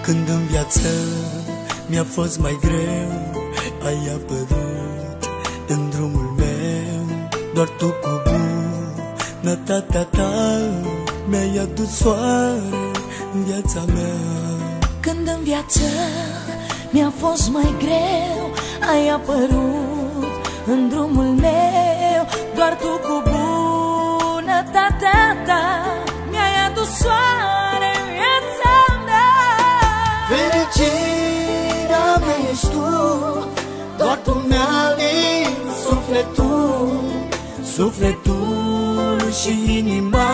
Când în viață mi-a fost mai greu, ai apărut în drumul meu. Doar tu cu bunătatea ta mi-ai adus soare în viața mea. Când în viață mi-a fost mai greu, ai apărut în drumul meu. Doar tu cu bunătatea ta mi-ai adus soare în viața mea. Fericirea mea ești tu, doar tu mi-alini sufletul, sufletul și inima.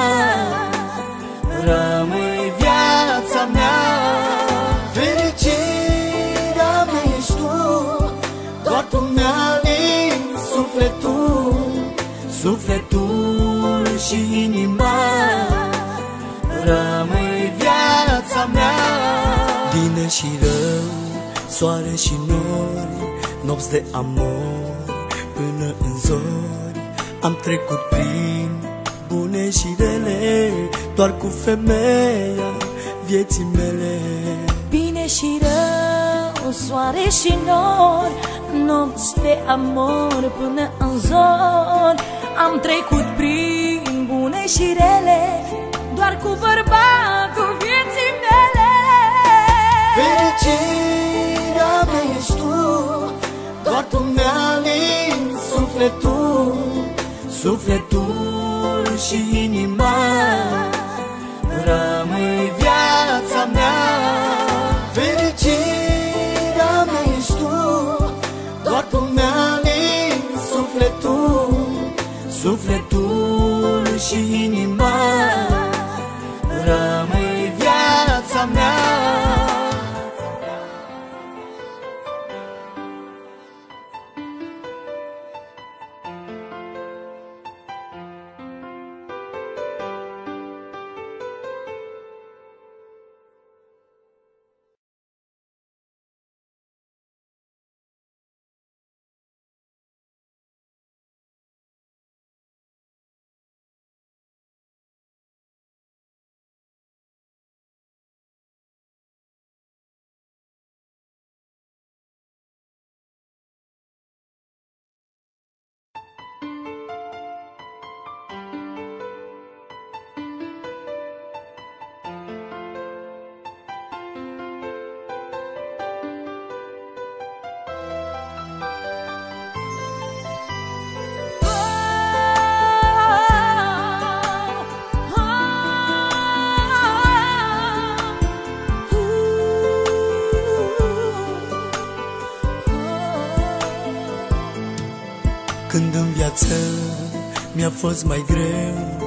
Rămâi viața mea. Fericirea mea ești tu, doar tu mi-alini sufletul, sufletul și inima. Rămâi viața mea. Bine și rău, soare și nori, nopți de amor până în zori. Am trecut prin bune și rele, doar cu femeia vieții mele. Bine și rău, soare și nori, nopți de amor până în zori. Am trecut prin bune și rele, doar cu bărbatul vieții mele. Fericirea mea ești tu, doar tu mi-alini sufletul, sufletul și inima. Rămâi viața mea. Fericirea mea ești tu, doar tu mi-alini sufletul, sufletul și inima. Rămâi viața mea. Când în viață mi-a fost mai greu,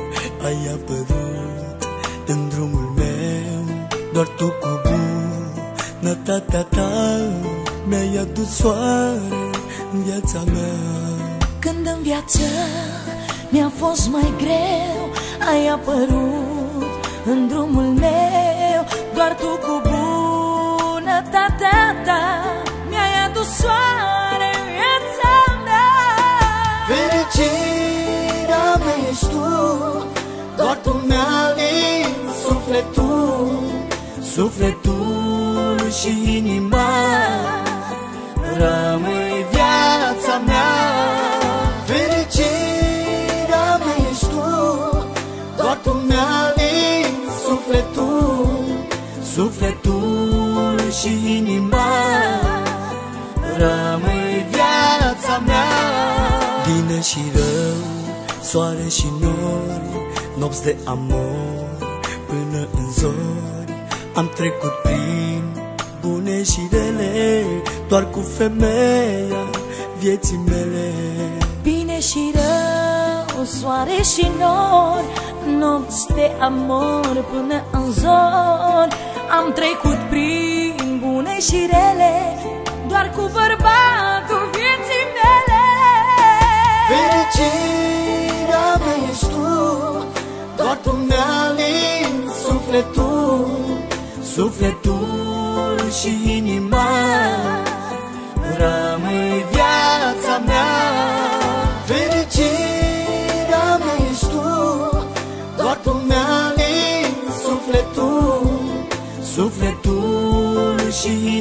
ai apărut în drumul meu. Doar tu cu bunătatea ta mi-ai adus soare în viața mea. Când în viață mi-a fost mai greu, ai apărut în drumul meu. Doar tu cu bunătatea ta mi-ai adus soare în viața mea. Fericirea mea ești tu, doar tu mi-alini sufletul, sufletul și inima. Rămâi viața mea. Fericirea mea ești tu, doar tu mi-alini sufletul, sufletul și inima. Rămâi viața mea. Bine și rău, soare și nori, nopți de amor până în zori. Am trecut prin bune și rele, doar cu femeia vieții mele. Bine și rău, soare și nori, nopți de amor până în zori. Am trecut prin bune și rele, doar cu bărbatul vieții mele. Fericirea mea ești tu, doar tu mi-alini sufletul, sufletul și inima. Rămâi viața mea. Fericirea mea ești tu, doar tu mi-alini sufletul, sufletul și